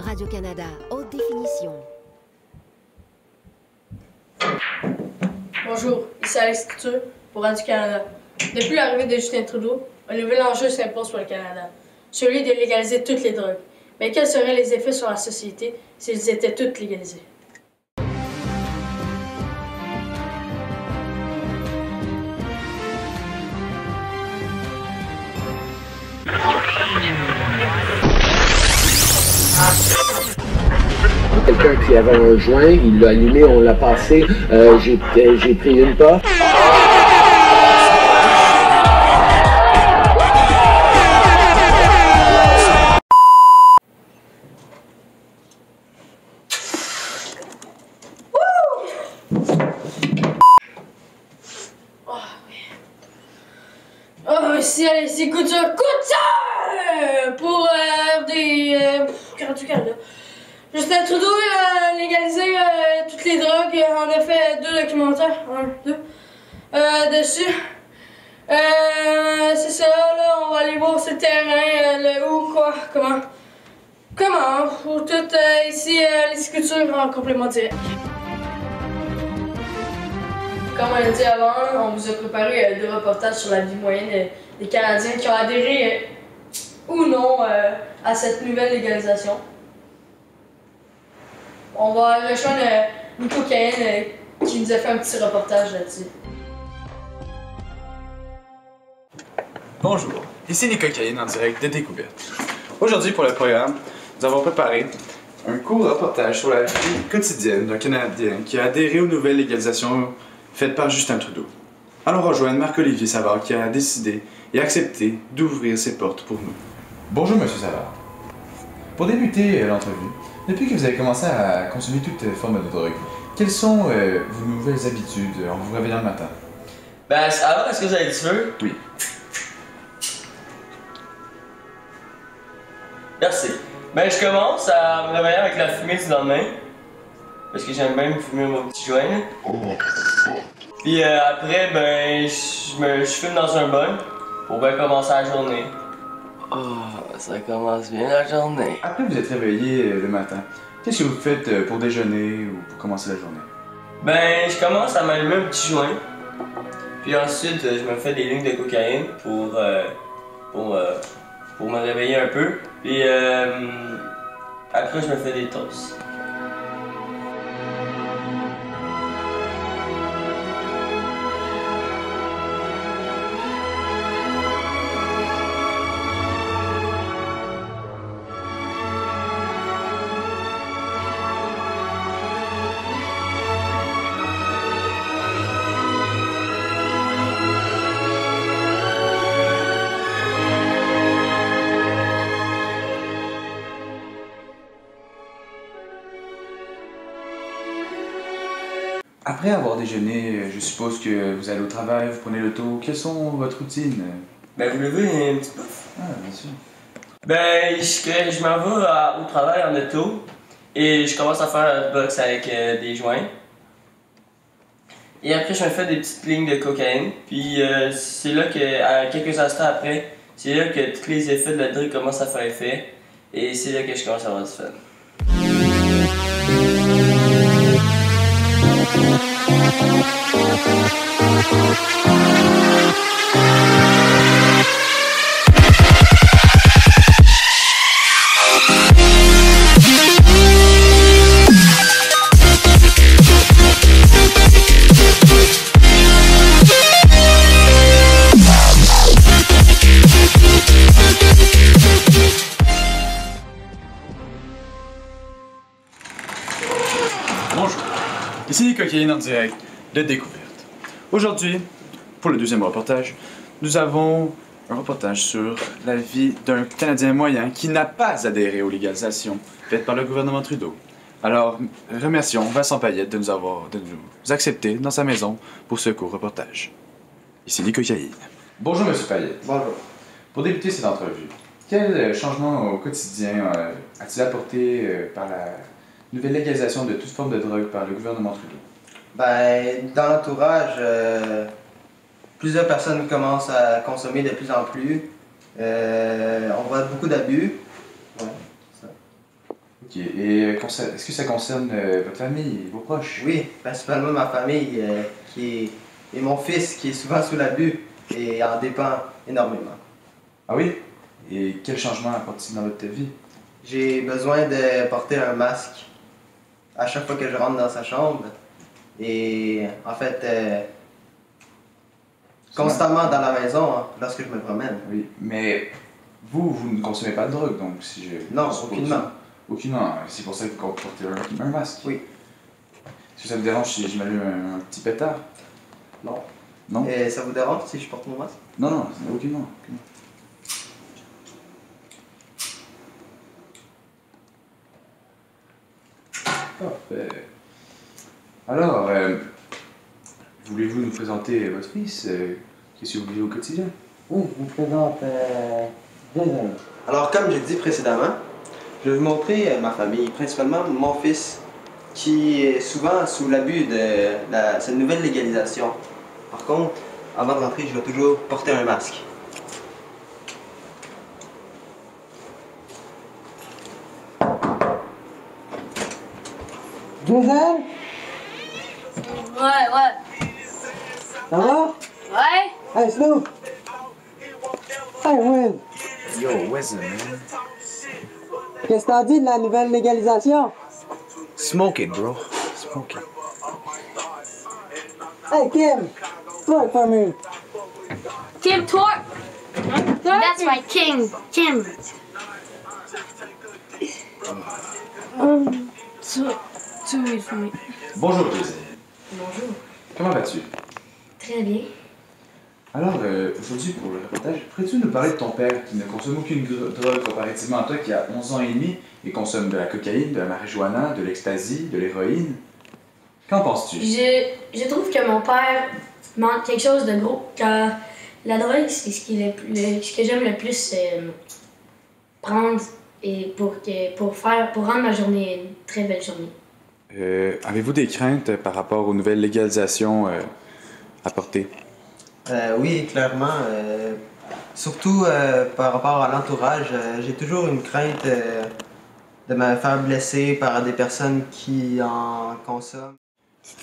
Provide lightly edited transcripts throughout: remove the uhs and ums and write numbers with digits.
Radio-Canada, haute définition. Bonjour, ici Alex Couture pour Radio-Canada. Depuis l'arrivée de Justin Trudeau, un nouvel enjeu s'impose pour le Canada, celui de légaliser toutes les drogues. Mais quels seraient les effets sur la société s'ils étaient toutes légalisés? Quelqu'un qui avait un joint, il l'a allumé, on l'a passé, j'ai pris une puff. Oh, ici Alexis Couture pour Radio-Canada. Justin Trudeau a légalisé toutes les drogues. On a fait 2 documentaires, 1, 2, dessus. C'est ça, là, on va aller voir ce terrain, le où, quoi, comment, pour tout ici, les sculptures en complément direct. Comme on l'a dit avant, on vous a préparé 2 reportages sur la vie moyenne des Canadiens qui ont adhéré ou non à cette nouvelle légalisation. On va rejoindre Nico Cahen qui nous a fait un petit reportage là-dessus. Bonjour, ici Nico Cahen en direct de Découverte. Aujourd'hui pour le programme, nous avons préparé un court reportage sur la vie quotidienne d'un Canadien qui a adhéré aux nouvelles légalisations faites par Justin Trudeau. Allons rejoindre Marc-Olivier Savard qui a décidé et accepté d'ouvrir ses portes pour nous. Bonjour Monsieur Savard. Pour débuter l'entrevue, depuis que vous avez commencé à consommer toute forme de drogue, quelles sont vos nouvelles habitudes en vous réveillant le matin? Ben, alors, est-ce que vous avez du feu? Oui. Merci. Ben, je commence à me réveiller avec la fumée du lendemain. Parce que j'aime bien me fumer mon petit joint. Puis après, ben, je fume dans un bol pour bien commencer la journée. Oh, ça commence bien la journée. Après vous êtes réveillé le matin, qu'est-ce que vous faites pour déjeuner ou pour commencer la journée? Ben, je commence à m'allumer un petit joint. Puis ensuite, je me fais des lignes de cocaïne pour me réveiller un peu. Puis après, je me fais des toasts. Après avoir déjeuné, je suppose que vous allez au travail, vous prenez l'auto. Quelles sont votre routine? Ben, vous levez un petit peu. Ah, bien sûr. Ben, je m'en vais au travail en auto et je commence à faire un box avec des joints. Et après, je me fais des petites lignes de cocaïne. Puis c'est là que, à quelques instants après, c'est là que tous les effets de la drogue commencent à faire effet. Et c'est là que je commence à avoir du fun. Bonjour, ici Nico Cahen en direct de Découverte. Aujourd'hui, pour le 2e reportage, nous avons un reportage sur la vie d'un Canadien moyen qui n'a pas adhéré aux légalisations faites par le gouvernement Trudeau. Alors, remercions Vincent Payette de nous accepter dans sa maison pour ce court reportage. Ici Nico Cahen. Bonjour Monsieur Payette. Bonjour. Pour débuter cette entrevue, quel changement au quotidien a-t-il apporté par la nouvelle légalisation de toute forme de drogue par le gouvernement Trudeau? Ben, dans l'entourage, plusieurs personnes commencent à consommer de plus en plus. On voit beaucoup d'abus. Ouais, c'est ça. Ok. Et est-ce que ça concerne votre famille et vos proches? Oui, principalement ma famille et mon fils qui est souvent sous l'abus et en dépend énormément. Ah oui? Et quel changement apporte-t-il dans votre vie? J'ai besoin de porter un masque à chaque fois que je rentre dans sa chambre et en fait constamment dans la maison lorsque je me promène. Oui, mais vous ne consommez pas de drogue, donc si je... Non, je suppose- aucunement. Aucunement, c'est pour ça que vous portez un masque. Oui. Est-ce que ça vous dérange si je m'allume un petit pétard? Non. Non? Et ça vous dérange si je porte mon masque? Non, non, aucunement. Parfait. Alors, voulez-vous nous présenter votre fils? Qu'est-ce que vous vivez au quotidien? Oui, je vous présente Jason. Alors, comme j'ai dit précédemment, je vais vous montrer ma famille, principalement mon fils, qui est souvent sous l'abus de cette nouvelle légalisation. Par contre, avant de rentrer, je dois toujours porter un masque. Jason, Ouais. ça va? Ouais? Hey Snoop! Hey Will! Yo, Wesley, man. Qu'est-ce que t'en dis de la nouvelle légalisation? Smoke it, bro. Smoke it. Hey Kim! Twerk for me! Kim twerk! That's right, Kim. Kim. Two weed for me. Bonjour, Jason. Bonjour. Comment vas-tu? Très bien. Alors, aujourd'hui, pour le reportage, pourrais-tu nous parler de ton père qui ne consomme aucune drogue comparativement à toi qui a 11 ans et demi et consomme de la cocaïne, de la marijuana, de l'ecstasy, de l'héroïne? Qu'en penses-tu? Je trouve que mon père manque quelque chose de gros. Car la drogue, c'est ce que j'aime le plus, c'est prendre et pour rendre ma journée une très belle journée. Avez-vous des craintes par rapport aux nouvelles légalisations apportées? Oui, clairement. Surtout par rapport à l'entourage, j'ai toujours une crainte de me faire blesser par des personnes qui en consomment.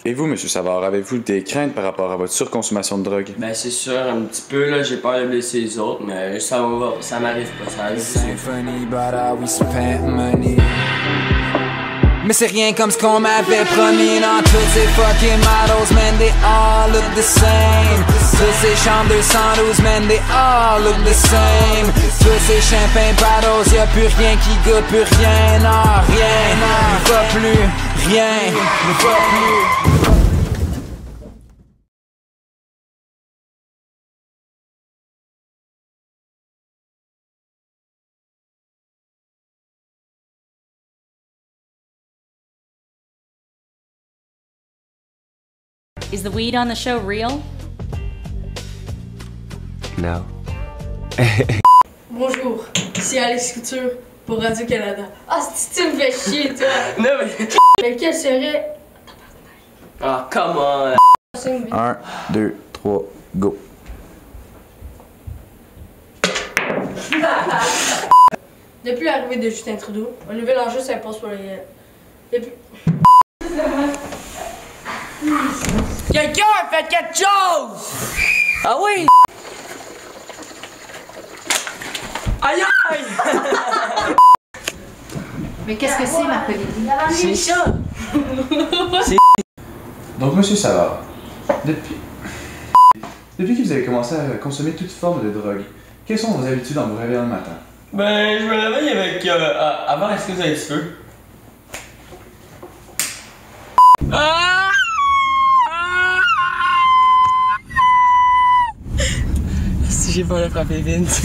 Et vous, M. Savard, avez-vous des craintes par rapport à votre surconsommation de drogue? Ben c'est sûr, un petit peu, là, j'ai peur de blesser les autres, mais ça m'arrive pas, ça arrive. Symphony, but we spent money. Mais c'est rien comme ce qu'on m'avait promis. Dans toutes ces fucking models, man, they all look the same. Toutes ces chambres 212, man, they all look the same. Tous ces champagne bottles, y'a plus rien qui goûte, plus rien, non, rien, ne va plus, rien, ne va plus. Is the weed on the show real? No. Bonjour, c'est Alex Couture pour Radio-Canada. Ah, tu me fais chier, toi! Non, mais. Mais quel serait... Ah, come on! 1, 2, 3, go. Depuis l'arrivée de Justin Trudeau, un nouvel enjeu s'impose pour les... Depuis... Quelqu'un a fait quelque chose! Ah oui! Aïe aïe! Mais qu'est-ce que c'est, Marc-Olivier? C'est ça! Donc, Monsieur Savard, depuis que vous avez commencé à consommer toute forme de drogue, quelles sont vos habitudes en vous réveillant le matin? Ben, je me réveille avec. Avant, est-ce que vous avez du feu? Ah! Si j'ai pas le frapper Vince.